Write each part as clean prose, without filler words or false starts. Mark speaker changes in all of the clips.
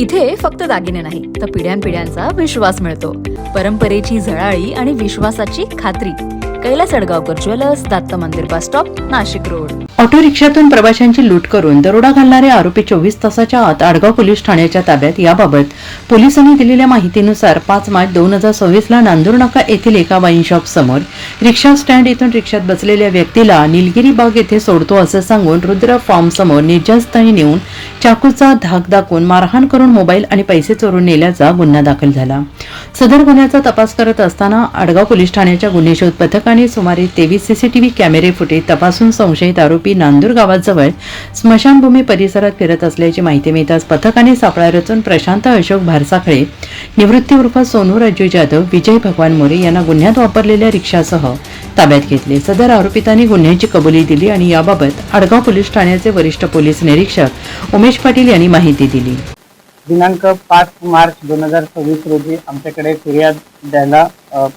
Speaker 1: इथे फक्त दागिने नाही तर पिढ्यानपिढ्यांचा विश्वास मिळतो. परंपरेची झळाळी आणि विश्वासाची खात्री. कैलास अडगावकर ज्वेलर्स, दत्त मंदिर bus stop, Nashik road.
Speaker 2: Auto रिक्षातून प्रवाशांची लूट करून दरोडा घालणारे आरोपी 24 तासाच्या आत आडगाव पोलीस ठाण्याच्या ताब्यात. याबाबत पोलिसांनी दिलेल्या माहितीनुसार 5 मार्च 2026 ला नांदूर नाका येथील एका वाईन शॉप समोर रिक्षा स्टँड येथून रिक्षात बसलेल्या व्यक्तीला निलगिरी बाग येथे सोडतो असं सांगून रुद्र फार्म समोर निर्जनस्थळी नेऊन चाकूचा धाक दाखवून मारहाण करून मोबाईल आणि पैसे चोरून नेल्याचा गुन्हा दाखल झाला. सदर गुन्ह्याचा तपास करत असताना आडगाव पोलीस ठाण्याच्या गुन्हे शोध पथकाने सुमारे 23 सीसीटीव्ही कॅमेरे फुटेज तपासून संशयित आरोपी नांदूर गावाजवळ स्मशानभूमी परिसरात फिरत असल्याची माहिती मिळताच पथकाने सापळा रचून प्रशांत अशोक भारसाखळे निवृत्ती उर्फ सोनू राजू जाधव, विजय भगवान मोरे यांना गुन्ह्यात वापरलेल्या रिक्षासह ताब्यात घेतले. सदर आरोपितांनी गुन्ह्याची कबुली दिली आणि याबाबत आडगाव पोलीस ठाण्याचे वरिष्ठ पोलीस निरीक्षक उमेश पाटील यांनी माहिती दिली.
Speaker 3: दिनांक 5 मार्च 2026 रोजी आमच्याकडे फिर्याद द्यायला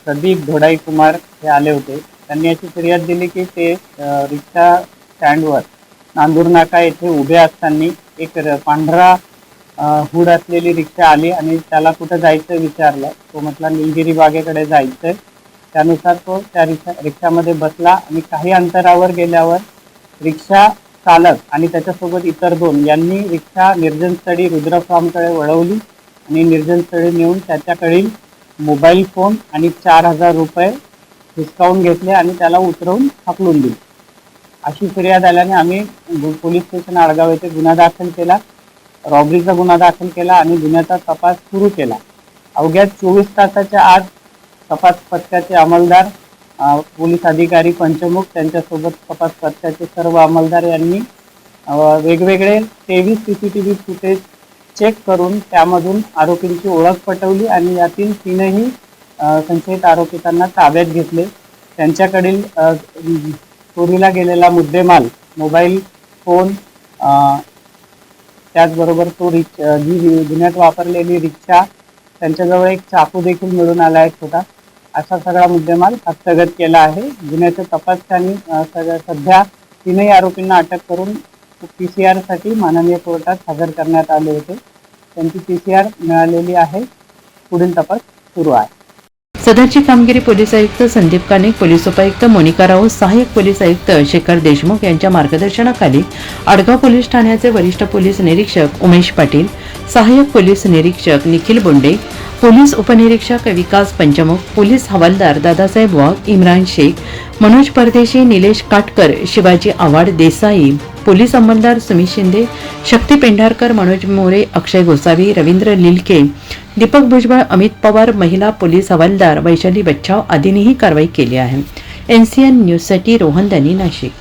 Speaker 3: प्रदीप धोडाई कुमार हे आले होते. त्यांनी अशी फिर्याद दिली की ते रिक्षा स्टँडवर नांदूर नाका येथे उभे असताना एक पांढरा हुड असलेली रिक्षा आली आणि त्याला कुठं जायचं विचारलं. तो म्हटला निलगिरी बागेकडे जायचंय. त्यानुसार तो त्या रिक्षामध्ये बसला आणि काही अंतरावर गेल्यावर रिक्षा चालक आणि त्याच्यासोबत इतर 2 यांनी रिक्षा निर्जनस्थळी रुद्र फार्मकडे वळवली आणि निर्जनस्थळी नेऊन त्याच्याकडील मोबाईल फोन आणि 4000 रुपये हिसकावून घेतले आणि त्याला उतरवून हाकलून दिले. अशी फिर्याद आल्याने आम्ही पोलीस स्टेशन आडगाव येथे गुन्हा दाखल केला, रॉबरीचा गुन्हा दाखल केला आणि गुन्ह्याचा तपास सुरू केला. अवघ्या 24 तासाच्या आत तपास पथकाचे अंमलदार, पोलीस अधिकारी पंचमुख, त्यांच्यासोबत तपास पथकाचे सर्व अंमलदार यांनी वेगवेगळे 23 सीसीटीव्ही फुटेज चेक करून त्यामधून आरोपींची ओळख पटवली आणि यातील 3ही संशयित आरोपितांना ताब्यात घेतले. त्यांच्याकडील चोरीला गेलेला मुद्देमाल, मोबाईल फोन, त्याचबरोबर तो जी गुन्ह्यात वापरलेली रिक्षा, त्यांच्याजवळ एक चाकू देखील मिळून आला आहे छोटा. असा सगळा मुद्देमाल हस्तगत केला आहे. गुन्ह्याच्या तपासाने सध्या 3ही आरोपींना अटक करून PCR साठी माननीय कोर्टात हजर करण्यात आले होते. त्यांची PCR मिळालेली आहे. पुढील तपास सुरू आहे.
Speaker 2: सदरची कामगिरी पोलीस आयुक्त संदीप कानिक, पोलीस उपायुक्त मोनिका राऊत, सहाय्यक पोलीस आयुक्त शेखर देशमुख यांच्या मार्गदर्शनाखाली आडगाव पोलीस ठाण्याचे वरिष्ठ पोलीस निरीक्षक उमेश पाटील, सहाय्यक पोलीस निरीक्षक निखिल बोंडे, पोलीस उपनिरीक्षक विकास पंचमुख, पोलीस हवालदार दादासाहेब वाघ, इम्रान शेख, मनोज परदेशी, निलेश काटकर, शिवाजी आव्हाड देसाई, पोलीस अंमलदार सुमित शिंदे, शक्ती पेंढारकर, मनोज मोरे, अक्षय गोसावी, रवींद्र लिलके, दीपक भुजबळ, अमित पवार, महिला पोलीस हवालदार वैशाली बच्छाव आदींनीही कारवाई केली आहे. NCN न्यूजसाठी रोहन दानी, नाशिक.